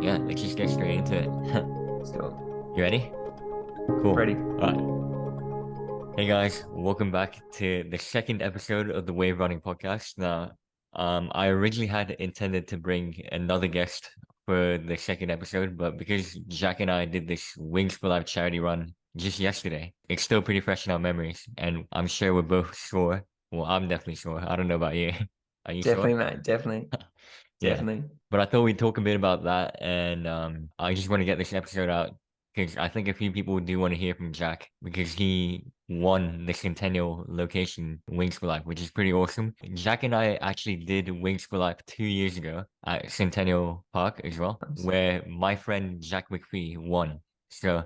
Yeah, let's just get straight into it. Still You ready? Cool. ready. All right. Hey guys, welcome back to the second episode of the Wave Running Podcast. Now, I originally had intended to bring another guest for the second episode, but because Jack and I did this Wings for Life charity run just yesterday, it's still pretty fresh in our memories, and I'm sure we're both sore. Well, I'm definitely sore. I don't know about you. Are you sore? Definitely, mate. Definitely, Yeah. definitely. But I thought we'd talk a bit about that, and I just want to get this episode out because I think a few people do want to hear from Jack because he won the Centennial location Wings for Life, which is pretty awesome. Jack and I actually did Wings for Life 2 years ago at Centennial Park as well, Nice. where my friend Jack McPhee won. So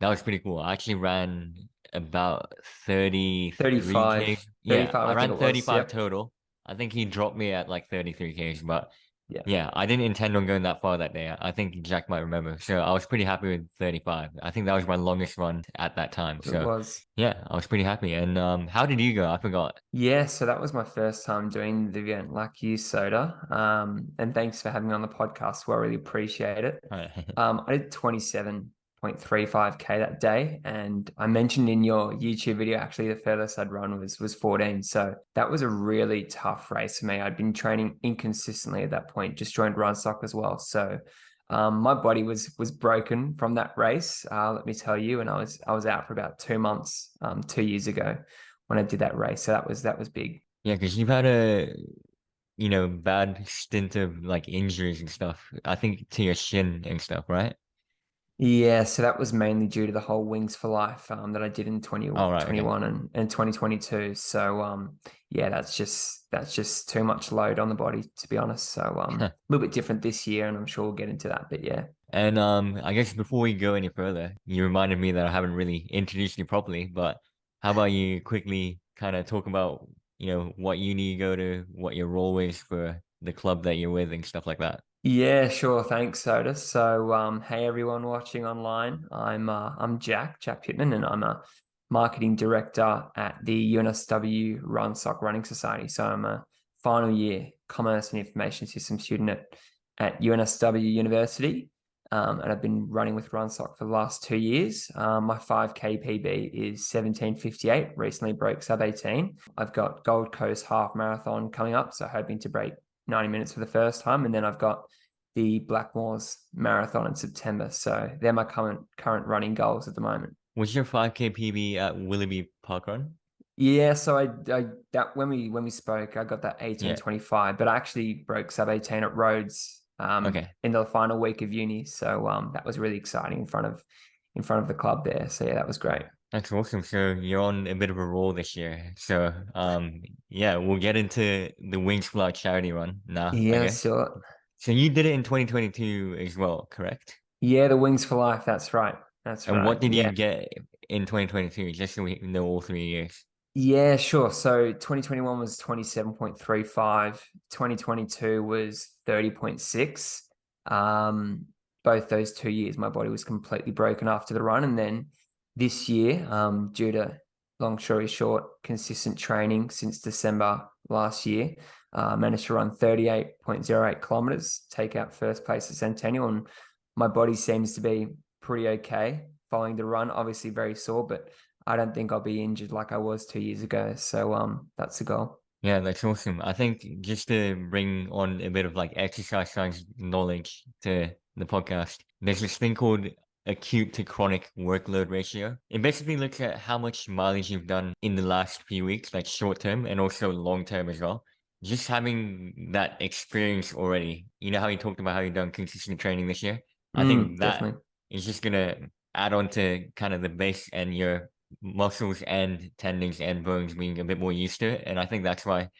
that was pretty cool. I actually ran about 33 35, Ks. Yeah, 35, I I think ran it was. 35 Yep. total. I think he dropped me at like 33 Ks, but Yeah, yeah, I didn't intend on going that far that day. I think Jack might remember. So I was pretty happy with 35. I think that was my longest run at that time. it So was. yeah, I was pretty happy. And how did you go? I forgot. Yeah, so that was my first time doing the event like you, Soda. And thanks for having me on the podcast. Well, I really appreciate it. I did 27.35K that day, and I mentioned in your YouTube video actually the furthest I'd run was 14. So that was a really tough race for me. I'd been training inconsistently at that point, just joined run stock as well. So my body was broken from that race, let me tell you, and I was out for about 2 months, 2 years ago when I did that race. So that was big. Yeah, because you've had a bad stint of like injuries and stuff. I think to your shin and stuff, right? Yeah, so that was mainly due to the whole Wings for Life that I did in Oh, right, okay. 2021 and 2022. So yeah, that's just too much load on the body, to be honest. So a little bit different this year, and I'm sure we'll get into that. But yeah. And I guess before we go any further, you reminded me that I haven't really introduced you properly, but how about you quickly kind of talk about, what uni you go to, what your role is for the club that you're with and stuff like that. Yeah, sure. Thanks, Soda. So, hey everyone watching online. I'm Jack Pittman, and I'm a marketing director at the UNSW Run Sock Running Society. So I'm a final year commerce and information system student at UNSW University. And I've been running with Run Sock for the last 2 years. My 5K PB is 17:58. Recently broke sub 18. I've got Gold Coast Half Marathon coming up, so hoping to break 90 minutes for the first time. And then I've got the Blackmores Marathon in September. So they're my current running goals at the moment. Was your 5K PB at Willoughby Park Run? Yeah, so I that when we spoke, I got that Yeah. 18:25, but I actually broke sub 18 at Rhodes Okay. in the final week of uni. So that was really exciting in front of the club there. So yeah, that was great. That's awesome. So you're on a bit of a roll this year. So yeah, we'll get into the Wings Fly charity run now, I Yeah, guess. so So you did it in 2022 as well, correct? yeah, the Wings for Life. That's right. That's And right. what did Yeah. you get in 2022, just so we know all 3 years? Yeah, sure. So 2021 was 27.35. 2022 was 30.6. Um, both those 2 years, my body was completely broken after the run. And then this year, due to long story short, consistent training since December last year, managed to run 38.08 kilometers, take out first place at Centennial. And my body seems to be pretty okay following the run. Obviously very sore, but I don't think I'll be injured like I was 2 years ago. So that's the goal. Yeah, that's awesome. I think just to bring on a bit of like exercise science knowledge to the podcast, there's this thing called acute to chronic workload ratio. It basically looks at how much mileage you've done in the last few weeks, like short term and also long term as well. Just having that experience already, you know how you talked about how you've done consistent training this year? I think that Definitely. is just gonna add on to kind of the base and your muscles and tendons and bones being a bit more used to it. And I think that's why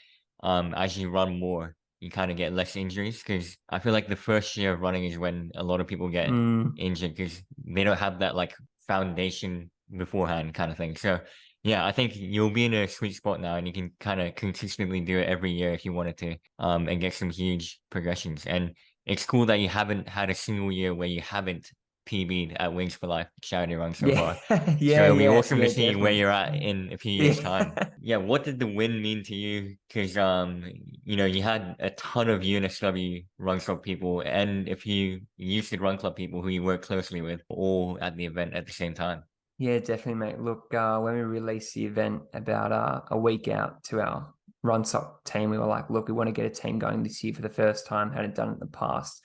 as you run more, you kind of get less injuries because I feel like the first year of running is when a lot of people get Mm, injured because they don't have that like foundation beforehand kind of thing. So yeah, I think you'll be in a sweet spot now and you can kind of consistently do it every year if you wanted to and get some huge progressions. And it's cool that you haven't had a single year where you haven't PB at Wings for Life charity run so Yeah, far. So yeah, it'll be yeah, awesome to yeah, see where definitely. you're at in a few years' time. Yeah. Yeah, what did the win mean to you? Because you had a ton of UNSW run club people and if you used to run club people who you work closely with all at the event at the same time. Yeah, definitely, mate. Look, when we released the event about a week out to our run sock team, we were like, look, we want to get a team going this year for the first time, hadn't done it in the past.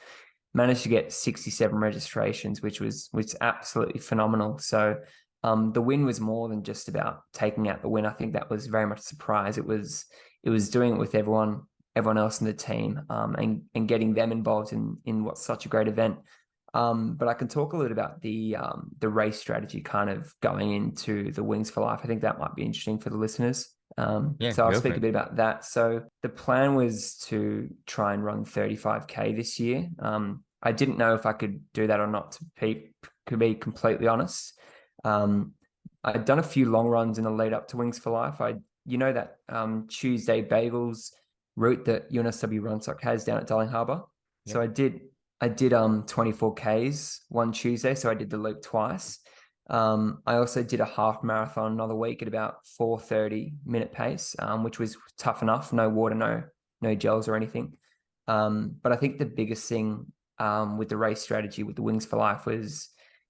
Managed to get 67 registrations, which absolutely phenomenal. So the win was more than just about taking out the win. I think that was very much a surprise. It was doing it with everyone else in the team, and getting them involved in what's such a great event. But I can talk a little about the race strategy kind of going into the Wings for Life. I think that might be interesting for the listeners. Yeah, So I'll go for speak a it. bit about that. So the plan was to try and run 35K this year. I didn't know if I could do that or not, to be completely honest. Um, I'd done a few long runs in the lead up to Wings for Life. That Tuesday Bagels route that UNSW Runsock has down at Darling Harbour. So Yep. I did 24 Ks one Tuesday, so I did the loop twice. I also did a half marathon another week at about 4:30 minute pace, which was tough enough. No water, no gels or anything. But I think the biggest thing with the race strategy with the Wings for Life was,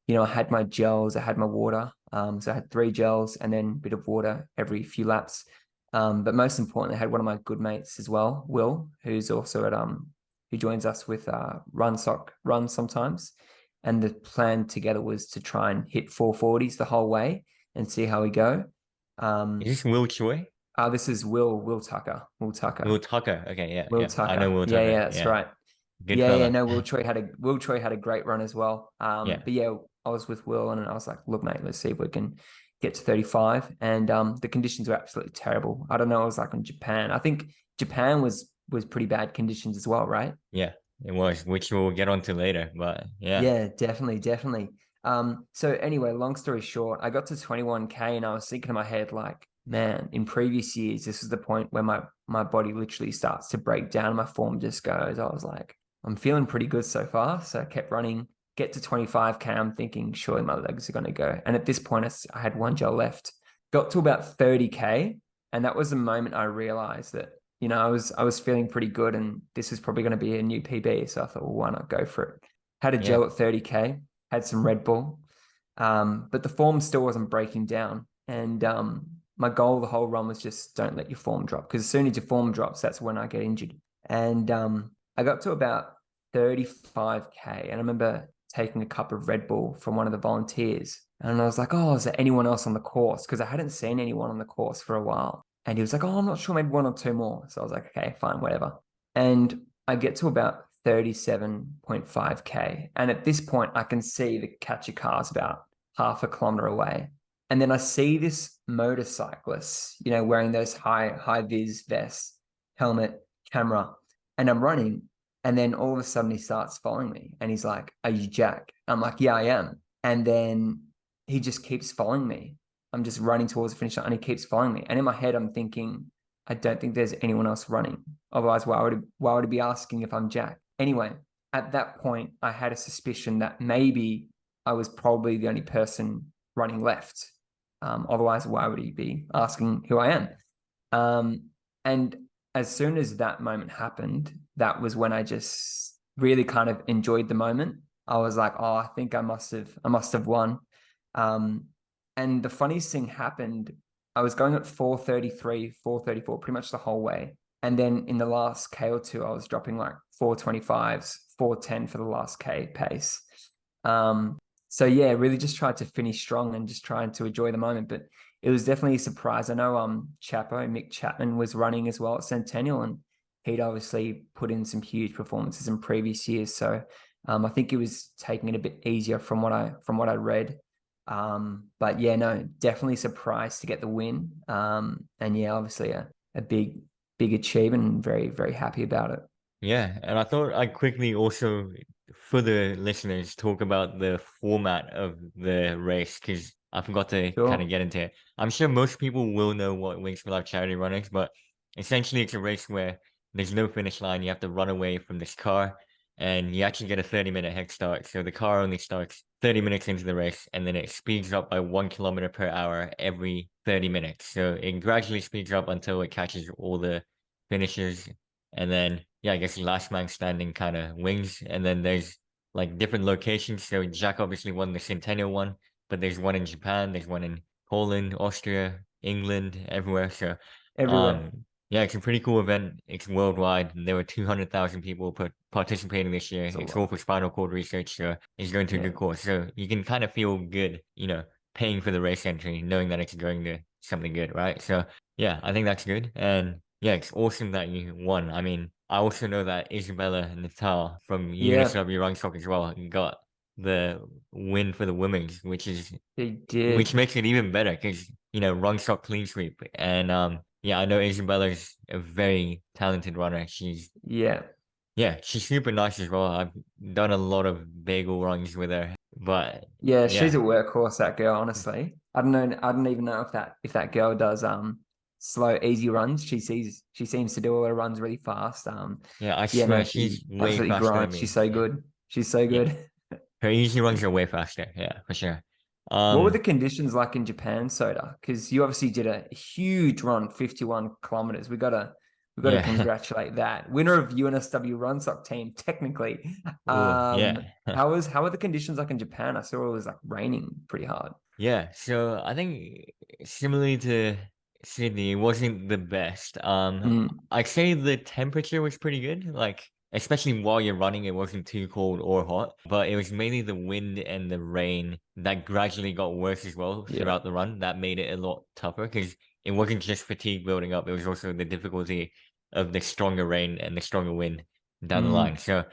I had my gels, I had my water. So I had 3 gels and then a bit of water every few laps. But most importantly, I had one of my good mates as well, Will, who's also at who joins us with Run Sock Run sometimes. And the plan together was to try and hit 440s the whole way and see how we go. Is Um, this Will Choi? this is Will Tucker. Will Will Tucker. Tucker. Okay, yeah, Will yeah. I know Tucker. Will Yeah, Tucker. yeah, that's Yeah. right. Good Yeah, yeah. fella. No, Will Troy had a great run as well. Yeah. But yeah, I was with Will and I was like, look, mate, let's see if we can get to 35. And the conditions were absolutely terrible. I don't know, it was like in Japan. I think Japan was pretty bad conditions as well, right? Yeah, it was, which we'll get onto later. But yeah, Yeah, definitely, definitely. So anyway, long story short, I got to 21K and I was thinking in my head, like, man, in previous years, this is the point where my body literally starts to break down. My form just goes. I was like, I'm feeling pretty good so far. So I kept running, get to 25K. I'm thinking, surely my legs are going to go. And at this point, I had one gel left. Got to about 30K. And that was the moment I realized that, I was feeling pretty good and this is probably going to be a new PB. So I thought, well, why not go for it? Had a yeah, gel at 30K, had some Red Bull, but the form still wasn't breaking down. And my goal the whole run was just don't let your form drop, because as soon as your form drops, that's when I get injured. And I got to about 35K, and I remember taking a cup of Red Bull from one of the volunteers. And I was like, oh, is there anyone else on the course? Because I hadn't seen anyone on the course for a while. And he was like, oh, I'm not sure, maybe one or two more. So I was like, okay, fine, whatever. And I get to about 37.5K. And at this point, I can see the catcher cars about half a kilometer away. And then I see this motorcyclist, wearing those high vis vests, helmet, camera, and I'm running. And then all of a sudden he starts following me and he's like, are you Jack? I'm like, yeah, I am. And then he just keeps following me. I'm just running towards the finish line and he keeps following me. And in my head, I'm thinking, I don't think there's anyone else running. Otherwise, why would he be asking if I'm Jack? Anyway, at that point, I had a suspicion that maybe I was probably the only person running left. Otherwise, why would he be asking who I am? And as soon as that moment happened, that was when I just really kind of enjoyed the moment. I was like, oh, I think I must have won. And the funniest thing happened. I was going at 4:33, 4:34, pretty much the whole way. And then in the last K or two, I was dropping like 4:25s, 4:10 for the last K pace. So yeah, really just tried to finish strong and just trying to enjoy the moment. But it was definitely a surprise. I know Chapo, Mick Chapman was running as well at Centennial, and he'd obviously put in some huge performances in previous years. So I think he was taking it a bit easier from what I read. But yeah, no, definitely surprised to get the win. And yeah, obviously a big achievement and very, very happy about it. yeah. And I thought I'd quickly also, for the listeners, talk about the format of the race because I forgot to kind of Sure. get into it. I'm sure most people will know what Wings for Life charity run is, but essentially it's a race where there's no finish line. You have to run away from this car. and you actually get a 30-minute head start. So the car only starts 30 minutes into the race, and then it speeds up by 1 kilometer per hour every 30 minutes. So it gradually speeds up until it catches all the finishers. And then, yeah, I guess last man standing kind of wins. And then there's like different locations. So Jack obviously won the Centennial one, but there's one in Japan, there's one in Poland, Austria, England, everywhere. So, Everywhere. yeah, it's a pretty cool event. It's worldwide. There were 200,000 people participating this year. It's a It's all lot. for spinal cord research, so it's going to a Yeah. good cause. So you can kind of feel good, paying for the race entry, knowing that it's going to something good, right? So yeah, I think that's good. And yeah, it's awesome that you won. I mean, I also know that Isabella Natal from Yeah, UNSW Run Stock as well got the win for the women's, he which did. makes it even better because run shot clean sweep. And yeah, I know Isabella's a very talented runner. Yeah. She's super nice as well. I've done a lot of bagel runs with her, but Yeah, she's a yeah, workhorse, that girl, honestly. I don't know, I don't even know if that girl does slow, easy runs. She seems to do all her runs really fast. yeah, I Yeah, no, swear she she's way absolutely faster than grinds. She's me. so good. She's so Yeah, good. her easy runs are way faster. Yeah, for sure. What were the Um, conditions like in Japan, Soda? Because you obviously did a huge run, 51 kilometers. We gotta yeah. congratulate that. Winner of UNSW Run Sock team, technically. Oh, yeah. How were the conditions like in Japan? I saw it was like raining pretty hard. Yeah, so I think similarly to Sydney, it wasn't the best. Mm, I'd say the temperature was pretty good, like especially while you're running, it wasn't too cold or hot, but it was mainly the wind and the rain that gradually got worse as well yeah. throughout the run. That made it a lot tougher because it wasn't just fatigue building up, it was also the difficulty of the stronger rain and the stronger wind down the line. Mm, So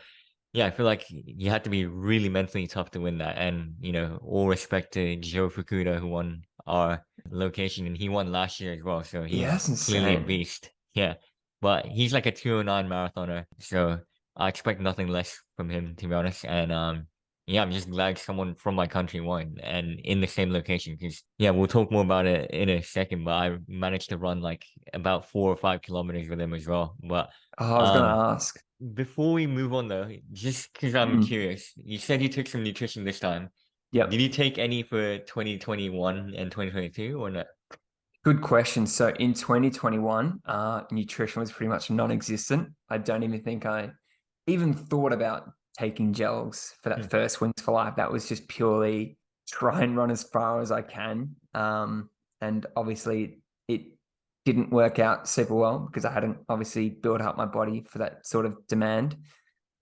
yeah, I feel like you had to be really mentally tough to win that. And, all respect to Joe Fukuda, who won our location, and he won last year as well. So yeah, he's that's clearly a insane. beast. Yeah. But he's like a 209 marathoner. So I expect nothing less from him, to be honest. And yeah, I'm just glad someone from my country won and in the same location. Because, yeah, we'll talk more about it in a second. But I managed to run like about 4 or 5 kilometers with him as well. But Oh, I was gonna um, ask. before we move on though, just because I'm Mm, curious, you said you took some nutrition this time. Did yep. you take any for 2021 and 2022 or not? Good question. So in 2021, nutrition was pretty much non-existent. I don't even think I even thought about taking gels for Hmm. that first Wings for Life. That was just purely try and run as far as I can. And obviously it didn't work out super well because I hadn't obviously built up my body for that sort of demand.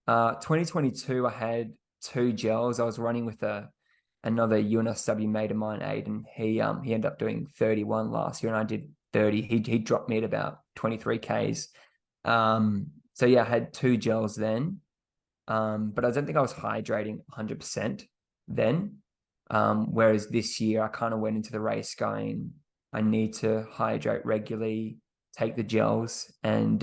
2022, I had two gels. I was running with another UNSW mate of mine, Aiden. He ended up doing 31 last year, and I did 30. He dropped me at about 23 Ks. So yeah, I had two gels then. But I don't think I was hydrating 100% then. Whereas this year, I kind of went into the race going, I need to hydrate regularly, take the gels, and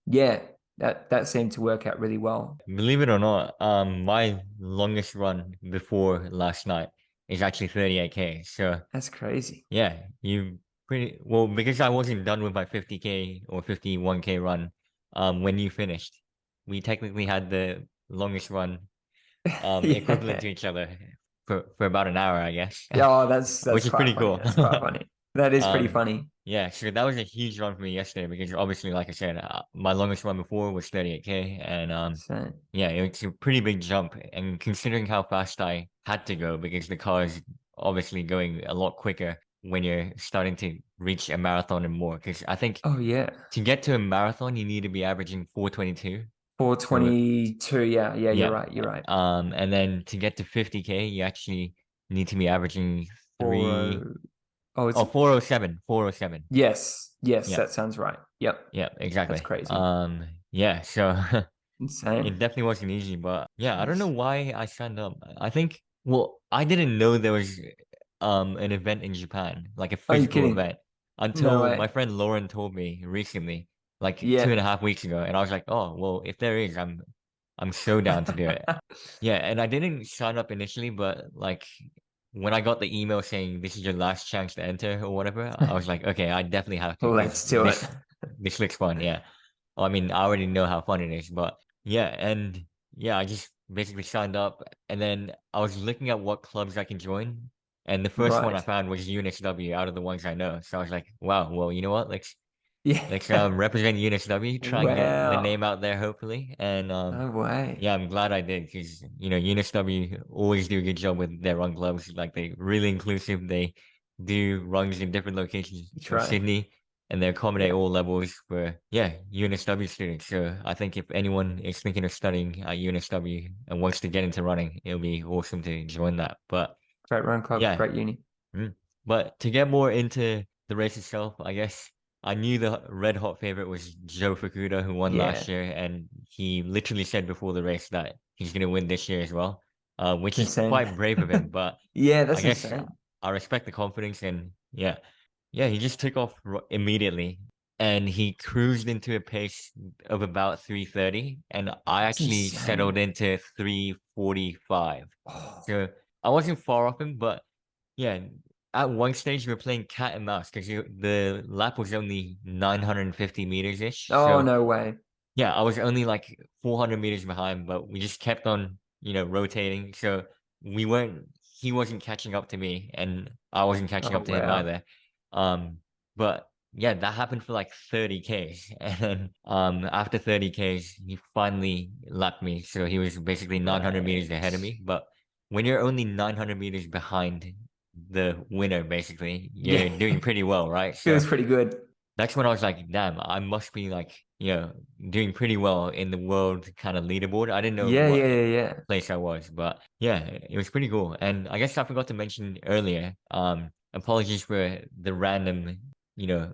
yeah, that seemed to work out really well. Believe it or not, my longest run before last night is actually 38K. So That's crazy. yeah, you pretty well because I wasn't done with my 50K or 51K run. When you finished, we technically had the longest run equivalent Yeah. to each other for about an hour, I guess, Yeah, oh, that's which is quite pretty funny. cool. That's quite funny. That is pretty Um, funny. yeah, so that was a huge run for me yesterday because obviously, like I said, my longest run before was 38K, and So, yeah, it's a pretty big jump. And considering how fast I had to go because the car is obviously going a lot quicker when you're starting to reach a marathon and more. Because I think oh yeah, to get to a marathon, you need to be averaging 422. So 422. Yeah, yeah, you're yeah. right. You're right. And then to get to 50K, you actually need to be averaging Four three, oh. Oh, it's 407, 407. yes, yes. Yeah, That sounds right. Yep, yeah, that's exactly. crazy. Yeah, so it Insane. definitely wasn't easy, but yeah, I don't know Jeez. why I signed up. I think, well, I didn't know there was an event in Japan, like a Are you physical kidding? event, No until my way. friend Lauren told me recently, like two Yeah. and a half weeks ago, and I was like, oh, well, if there is, I'm so down to do it. Yeah, and I didn't sign up initially, but like when I got the email saying this is your last chance to enter or whatever, I was like, okay, I definitely have to because Let's do it. this looks fun. Yeah. I mean, I already know how fun it is, but yeah, and yeah, I just basically signed up, and then I was looking at what clubs I can join, and the first one I Right. found was UNSW out of the ones I know. So I was like, wow, well, you know what? Let's Yeah. represent UNSW, try and get the Wow. name out there, hopefully. And No way. yeah, I'm glad I did because UNSW always do a good job with their run clubs. Like they really inclusive. They do runs in different locations That's of right. Sydney, and they accommodate Yeah. all levels for UNSW students. So I think if anyone is thinking of studying at UNSW and wants to get into running, it'll be awesome to join that. But Great run club, yeah, great uni. mm. But to get more into the race itself, I guess I knew the red hot favorite was Joe Fukuda, who won last Yeah. year, and he literally said before the race that he's going to win this year as well, which It's is insane. quite brave of him. But Yeah, I that's guess insane. I respect the confidence, and yeah, he just took off immediately, and he cruised into a pace of about 3:30, and I That's actually settled insane. into 3:45. Oh, So I wasn't far off him, but yeah, at one stage we were playing cat and mouse because the lap was only 950 meters ish. oh So no way. yeah, I was only like 400 meters behind, but we just kept on, rotating. So we weren't, he wasn't catching up to me, and I wasn't catching Oh up to him wow. either. But yeah, that happened for like 30 Ks. And then after 30 Ks, he finally lapped me. So he was basically 900 meters ahead of Right. me. But when you're only 900 meters behind the winner, basically, Yeah. you're doing pretty well, right? So Feels pretty good. that's when I was like, damn, I must be like, doing pretty well in the world kind of leaderboard. I didn't know Yeah, what yeah, yeah, yeah. place I was, but yeah, it was pretty cool. And I guess I forgot to mention earlier, apologies for the random, you know,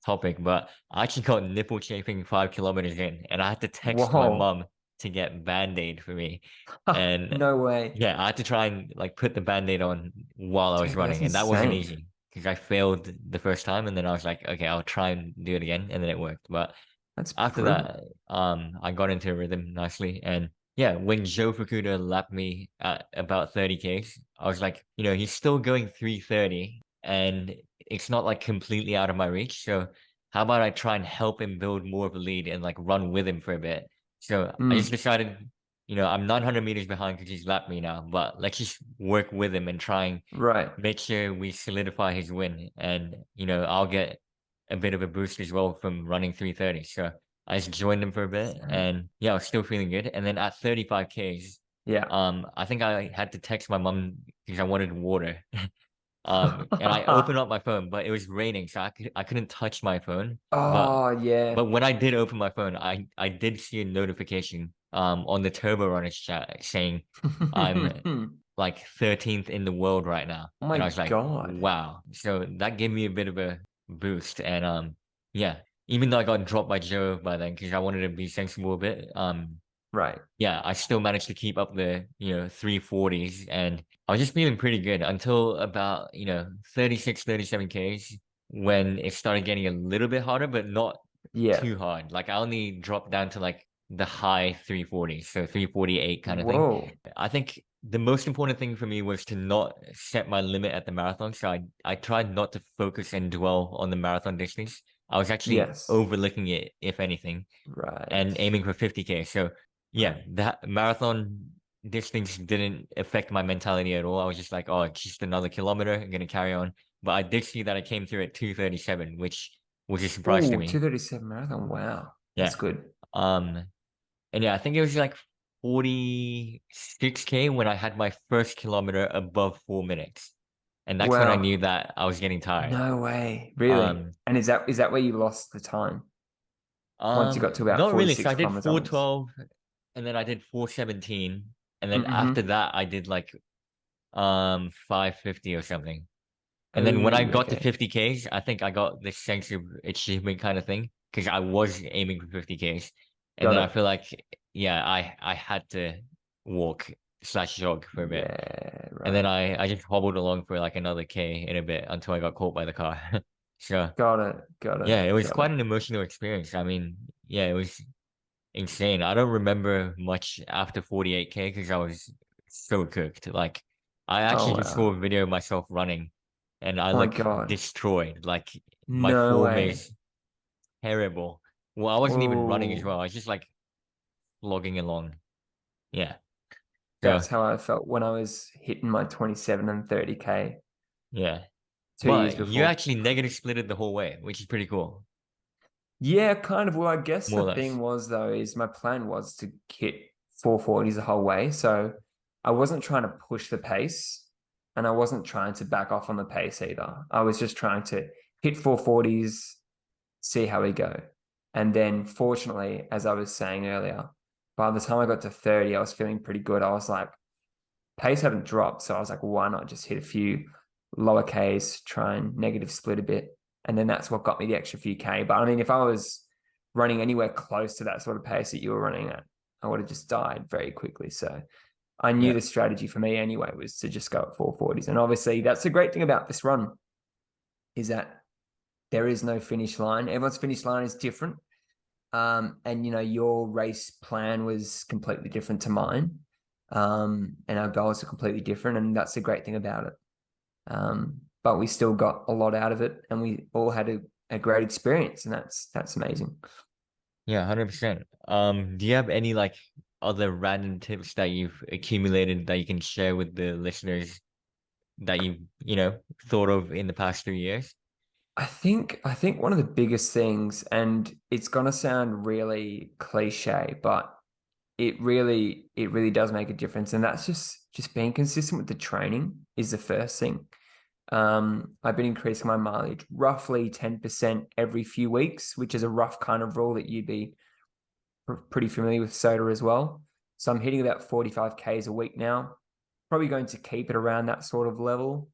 topic, but I actually got nipple chafing 5 kilometers in, and I had to text my Whoa. mom to get Band-Aid for me. And No way. yeah, I had to try and like put the Band-Aid on while I was Dude, that's running, and that wasn't insane. easy because I failed the first time, and then I was like, okay, I'll try and do it again, and then it worked. But That's after brutal. that, I got into a rhythm nicely, and yeah, when Joe Fukuda lapped me at about 30 Ks, I was like, he's still going 3:30, and it's not like completely out of my reach. So how about I try and help him build more of a lead and like run with him for a bit? So I just Mm, decided, I'm 900 meters behind because he's lapped me now, but let's just work with him and try and right. make sure we solidify his win. And, I'll get a bit of a boost as well from running 3:30. So I just joined him for a bit, Insane. and yeah, I was still feeling good. And then at 35 Ks, Yeah. I think I had to text my mom because I wanted water. And I opened up my phone, but it was raining, so I couldn't touch my phone. But Oh, yeah. when I did open my phone, I did see a notification on the Turbo Runners chat saying I'm Oh like 13th in the world right now. my And I was like, God. wow. So that gave me a bit of a boost. And yeah, even though I got dropped by Joe by then because I wanted to be sensible a bit, Right. yeah, I still managed to keep up the, 340s, and I was just feeling pretty good until about, 36, 37 Ks when it started getting a little bit harder, but not Yeah. too hard. Like I only dropped down to like the high 340s, so 348 kind of thing. Whoa. I think the most important thing for me was to not set my limit at the marathon. So I tried not to focus and dwell on the marathon distance. I was actually Yes. overlooking it, if anything, Right. and aiming for 50K. So yeah, Right. that marathon distance didn't affect my mentality at all. I was just like, oh, it's just another kilometer. I'm gonna carry on. But I did see that I came through at 2:37, which was a surprise to Oh, me. 237 marathon. Wow. That's Yeah. good. Um, and yeah, I think it was like 46K when I had my first kilometer above 4 minutes. And that's when I Wow. knew that I was getting tired. No way. Really? Um, And is that where you lost the time? Once you got to about not really. So 46 I did kilometers onwards. 4:12, and then I did 4:17, and then after Mm-hmm. that I did like 5:50 or something. And then when I Oh, got to okay. 50 Ks, I think I got this sense of achievement kind of thing because I was aiming for 50 Ks. And Got then I it. feel like, yeah, I had to walk slash jog for a bit. Yeah, And then right. I just hobbled along for like another K in a bit until I got caught by the car. So Got it. Got it. yeah, it was Got quite it. an emotional experience. I mean, yeah, it was insane. I don't remember much after 48K because I was so cooked. Like, I Oh, actually just saw a wow. video of myself running, and I Oh my look God. destroyed. Like, my No form way. is terrible. Well, I wasn't even running as Oh, well. I was just like flogging along. Yeah. So That's how I felt when I was hitting my 27 and 30K yeah. 2 years But you before. actually negative split it the whole way, which is pretty cool. Yeah, kind of. Well, I guess More the or thing less. was though, is my plan was to hit 440s the whole way. So I wasn't trying to push the pace and I wasn't trying to back off on the pace either. I was just trying to hit 440s, see how we go. And then fortunately, as I was saying earlier, by the time I got to 30, I was feeling pretty good. I was like, pace hadn't dropped. So I was like, well, why not just hit a few lower Ks, try and negative split a bit. And then that's what got me the extra few K. But I mean, if I was running anywhere close to that sort of pace that you were running at, I would have just died very quickly. So I knew Yeah. the strategy for me anyway was to just go at 440s. And obviously, that's the great thing about this run is that there is no finish line. Everyone's finish line is different. And your race plan was completely different to mine. And our goals are completely different. And that's the great thing about it. But we still got a lot out of it and we all had a great experience. And that's amazing. Yeah, 100%. Do you have any like other random tips that you've accumulated that you can share with the listeners that you've thought of in the past 3 years? I think one of the biggest things, and it's gonna sound really cliche, but it really does make a difference. And that's just being consistent with the training is the first thing. I've been increasing my mileage roughly 10% every few weeks, which is a rough kind of rule that you'd be pretty familiar with soda as well. So I'm hitting about 45 Ks a week now. Probably going to keep it around that sort of level.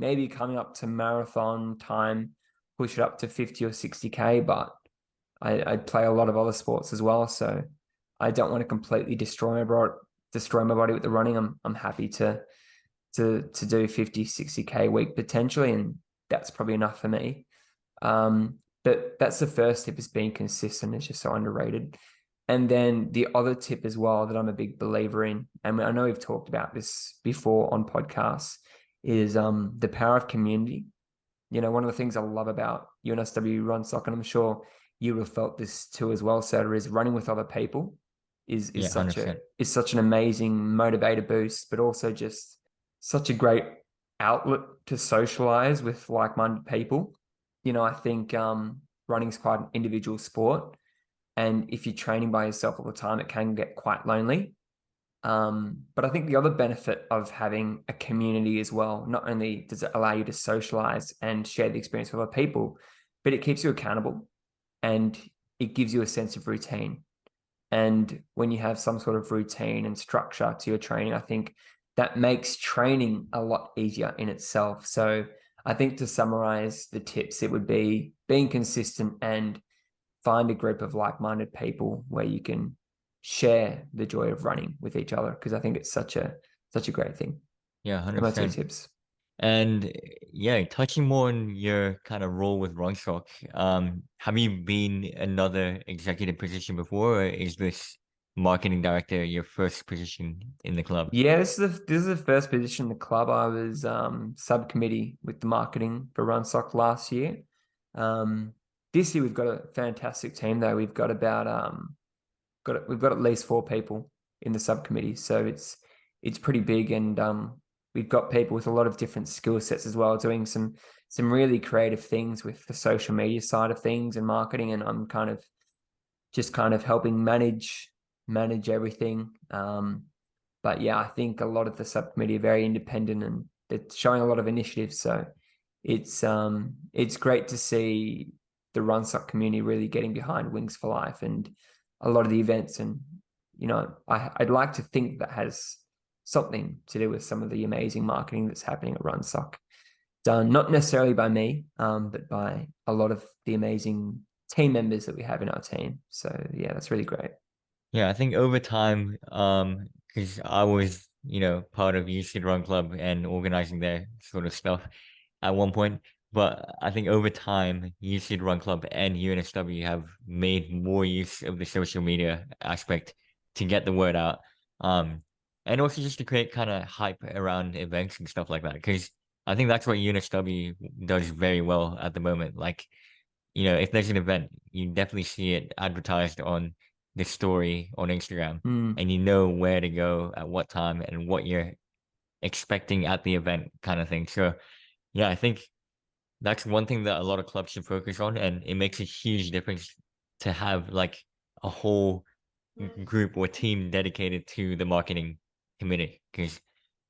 Maybe coming up to marathon time, push it up to 50 or 60K, but I play a lot of other sports as well. So I don't want to completely destroy my body with the running. I'm happy to do 50, 60K a week potentially, and that's probably enough for me. But that's the first tip is being consistent. It's just so underrated. And then the other tip as well that I'm a big believer in, and I know we've talked about this before on podcasts, is the power of community. One of the things I love about UNSW Run Sock, and I'm sure you have felt this too as well, Soda, is running with other people is Yeah, is such a 100%. is such an amazing motivator boost, but also just such a great outlet to socialize with like-minded people. I think running is quite an individual sport, and if you're training by yourself all the time, it can get quite lonely. But I think the other benefit of having a community as well, not only does it allow you to socialize and share the experience with other people, but it keeps you accountable and it gives you a sense of routine. And when you have some sort of routine and structure to your training, I think that makes training a lot easier in itself. So I think to summarize the tips, it would be being consistent and find a group of like-minded people where you can share the joy of running with each other, because I think it's such a great thing. Yeah, They're my two 100%. tips. And yeah, touching more on your kind of role with Runstock, have you been another executive position before, or is this marketing director your first position in the club? Yeah, this is the first position in the club. I was subcommittee with the marketing for Runsock last year. This year we've got a fantastic team though. We've got about we've got at least 4 people in the subcommittee, so it's pretty big, and we've got people with a lot of different skill sets as well, doing some really creative things with the social media side of things and marketing, and I'm kind of helping manage everything. But yeah, I think a lot of the subcommittee are very independent and they're showing a lot of initiative. So it's great to see the Runsuck community really getting behind Wings for Life and a lot of the events. And I'd like to think that has something to do with some of the amazing marketing that's happening at Runsuck, done not necessarily by me, but by a lot of the amazing team members that we have in our team. So yeah, that's really great. Yeah, I think over time, because I was part of Youth City Run Club and organizing their sort of stuff at one point. But I think over time, Youth City Run Club and UNSW have made more use of the social media aspect to get the word out. And also just to create kind of hype around events and stuff like that. Because I think that's what UNSW does very well at the moment. Like, if there's an event, you definitely see it advertised on the story on Instagram, Mm. and you know where to go at what time and what you're expecting at the event, kind of thing. So yeah, I think that's one thing that a lot of clubs should focus on, and it makes a huge difference to have like a whole group or team dedicated to the marketing committee. Because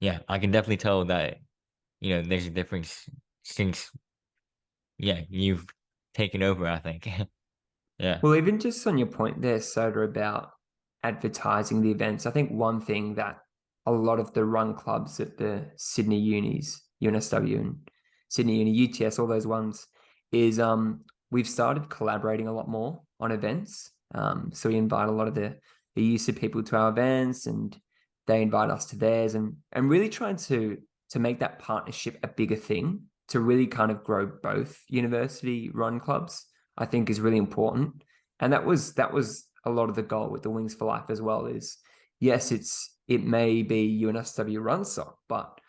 yeah, I can definitely tell that there's a difference since you've taken over, I think. Yeah. Well, even just on your point there, Soda, about advertising the events, I think one thing that a lot of the run clubs at the Sydney unis, UNSW and Sydney Uni, UTS, all those ones, is we've started collaborating a lot more on events. So we invite a lot of the UC people to our events, and they invite us to theirs, and really trying to make that partnership a bigger thing, to really kind of grow both university run clubs, I think is really important. And that was a lot of the goal with the Wings for Life as well. Is yes, it may be UNSW Run Sock, but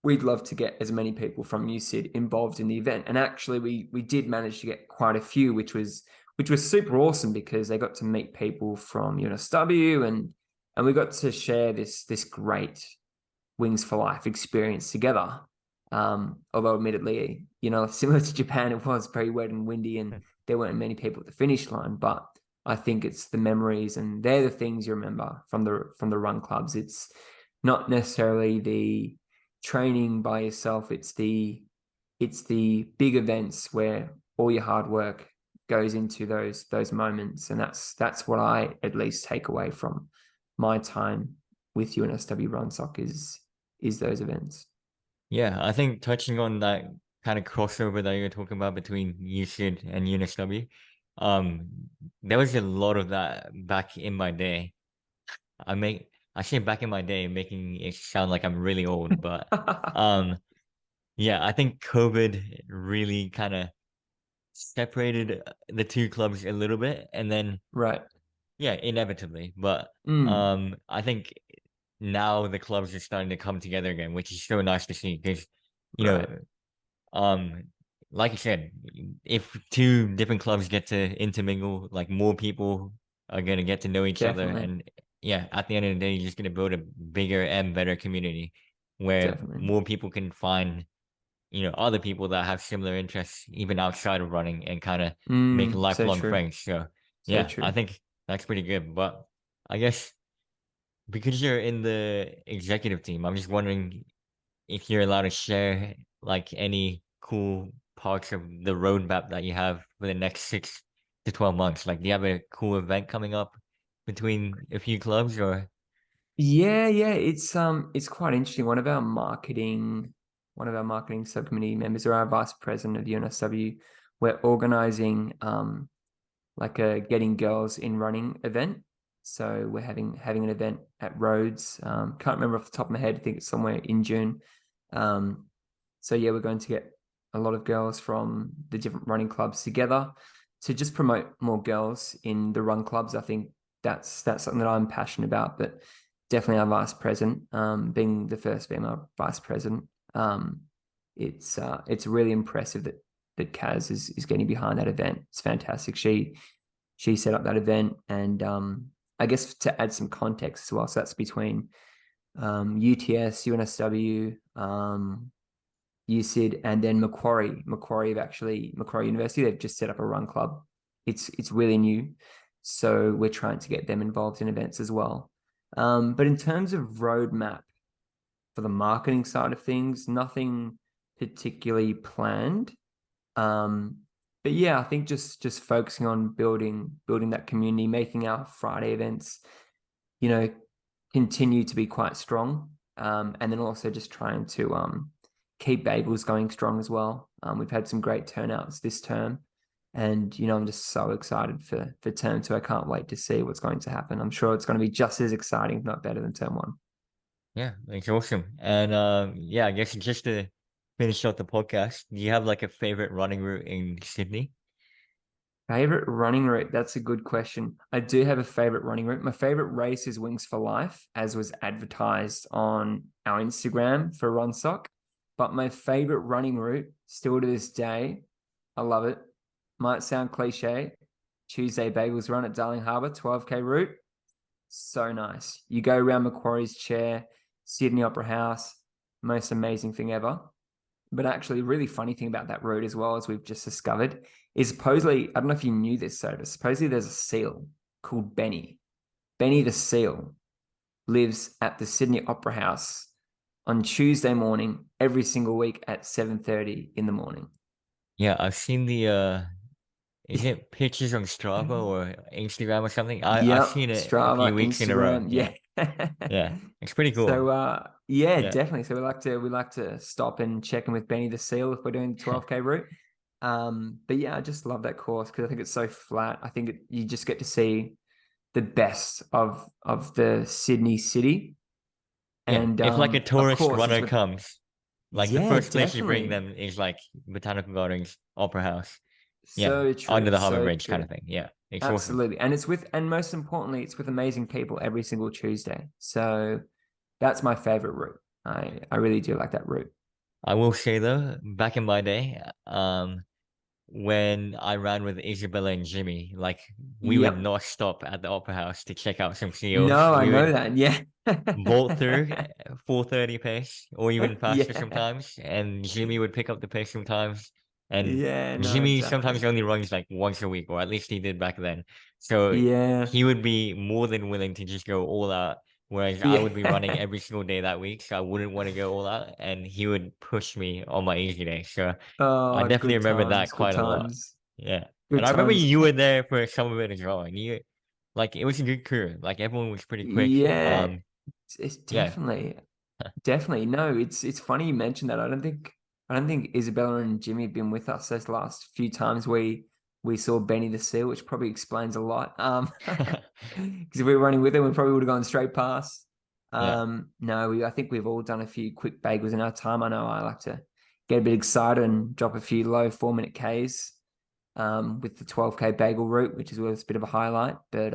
we'd love to get as many people from USyd involved in the event. And actually, we did manage to get quite a few, which was super awesome, because they got to meet people from UNSW, and we got to share this great Wings for Life experience together. Although admittedly, similar to Japan, it was very wet and windy, and there weren't many people at the finish line. But I think it's the memories, and they're the things you remember from the run clubs. It's not necessarily the training by yourself. It's the big events where all your hard work goes into those moments, and that's what I at least take away from my time with UNSW Run Sock is those events. Yeah, I think touching on that kind of crossover that you're talking about between USyd and UNSW, um, there was a lot of that back in my day. I say back in my day, making it sound like I'm really old, but um, yeah, I think COVID really kind of separated the two clubs a little bit, and then Right. yeah, inevitably. But Mm, I think now the clubs are starting to come together again, which is so nice to see because you know right. um, like I said, if two different clubs get to intermingle, like more people are gonna get to know each other, Definitely. and yeah, at the end of the day, you're just gonna build a bigger and better community where Definitely. more people can find, other people that have similar interests, even outside of running, and kind of make So lifelong true. friends. So So yeah, I true. think that's pretty good. But I guess because you're in the executive team, I'm just wondering if you're allowed to share like any cool parts of the roadmap that you have for the next 6 to 12 months. Like, do you have a cool event coming up between a few clubs or? Yeah. It's quite interesting. One of our marketing subcommittee members, or our vice president of UNSW, we're organizing like a Getting Girls in Running event. So we're having an event at Rhodes. Can't remember off the top of my head. I think it's somewhere in June. Um, so yeah, we're going to get a lot of girls from the different running clubs together to just promote more girls in the run clubs. I think that's something that I'm passionate about. But definitely our vice president, being the first female vice president, um, it's really impressive that Kaz is getting behind that event. It's fantastic. She set up that event, and I guess to add some context as well. So that's between UTS, UNSW, USyd, and then Macquarie. Macquarie University. They've just set up a run club. It's really new, so we're trying to get them involved in events as well. But in terms of roadmap for the marketing side of things, nothing particularly planned. Um, but yeah, I think just focusing on building that community, making our Friday events, you know, continue to be quite strong. And then also just trying to keep Babels going strong as well. We've had some great turnouts this term, and I'm just so excited for term two. I can't wait to see what's going to happen. I'm sure it's going to be just as exciting, if not better, than term one. Yeah, it's awesome. And yeah, I guess just to finish out the podcast, do you have like a favorite running route in Sydney? Favorite running route? That's a good question. I do have a favorite running route. My favorite race is Wings for Life, as was advertised on our Instagram for RunSock. But my favorite running route, still to this day, I love it. Might sound cliche, Tuesday bagels run at Darling Harbour, 12K route. So nice. You go around Macquarie's Chair, Sydney Opera House, most amazing thing ever. But actually, really funny thing about that route as well, as we've just discovered, is supposedly, I don't know if you knew this, Soda, supposedly there's a seal called Benny. Benny the seal lives at the Sydney Opera House on Tuesday morning every single week at 7:30 in the morning. Yeah, I've seen the is it pictures on Strava or Instagram or something? I've Yep, seen it a few Strava, weeks in a row. Instagram, Yeah. yeah. Yeah. It's pretty So cool. yeah, Yeah. definitely. So we like to stop and check in with Benny the Seal if we're doing the 12K route. But yeah, I just love that course because I think it's so flat. I think you just get to see the best of the Sydney city. Yeah. And If like a of tourist course it's runner with comes, like the yeah, first place you bring definitely. them is like Botanical Gardens, Opera House. Yeah. So Under true, the Harbour so Bridge kind true. of thing. Yeah. It's awesome. Absolutely. And most importantly, it's with amazing people every single Tuesday. So that's my favorite route. I really do like that route. I will say though, back in my day, when I ran with Isabella and Jimmy, like we would Yep. not stop at the Opera House to check out some seals. No, I We know would that. Yeah. bolt through 4:30 pace or even faster Yeah. sometimes, and Jimmy would pick up the pace sometimes. And Yeah, no, Jimmy sometimes exactly. only runs like once a week, or at least he did back then. So Yeah. he would be more than willing to just go all out. Whereas I would be running Yeah. every single day that week, so I wouldn't want to go all out, and he would push me on my easy day. So I Oh, definitely good remember that times, good quite a lot. times, Yeah. And good I remember times. you were there for some of it as well. And you like it was a good crew. Like everyone was pretty quick. Yeah, it's Yeah. definitely. No, it's funny you mentioned that. I don't think Isabella and Jimmy have been with us those last few times we saw Benny the Seal, which probably explains a lot. Because if we were running with him, we probably would have gone straight past. Yeah. No, I think we've all done a few quick bagels in our time. I know I like to get a bit excited and drop a few low 4-minute Ks with the 12K bagel route, which is always a bit of a highlight. But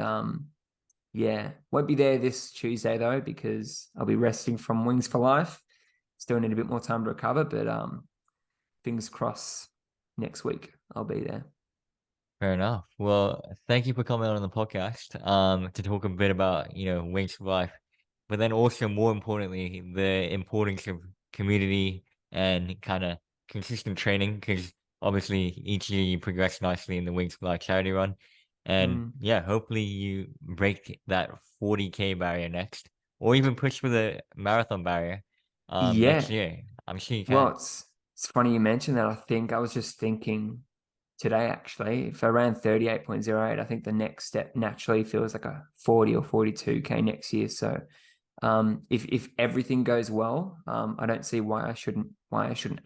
yeah, won't be there this Tuesday though because I'll be resting from Wings for Life. Still need a bit more time to recover, but fingers crossed next week I'll be there. Fair enough. Well, thank you for coming on the podcast to talk a bit about, Wings for Life, but then also more importantly, the importance of community and kind of consistent training because obviously each year you progress nicely in the Wings for Life charity run. And Mm. yeah, hopefully you break that 40K barrier next or even push for the marathon barrier next Yeah, year. I'm sure you well, can. it's funny you mentioned that. I was just thinking today actually, if I ran 38.08, I think the next step naturally feels like a 40 or 42K next year. So if everything goes well, I don't see why I shouldn't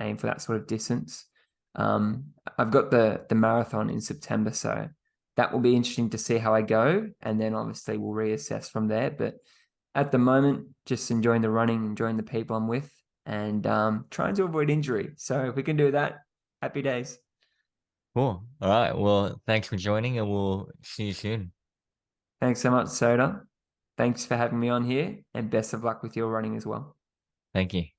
aim for that sort of distance. I've got the marathon in September, so that will be interesting to see how I go, and then obviously we'll reassess from there. But at the moment, just enjoying the running, enjoying the people I'm with, and trying to avoid injury. So if we can do that, happy days. Cool. All right. Well, thanks for joining and we'll see you soon. Thanks so much, Soda. Thanks for having me on here, and best of luck with your running as well. Thank you.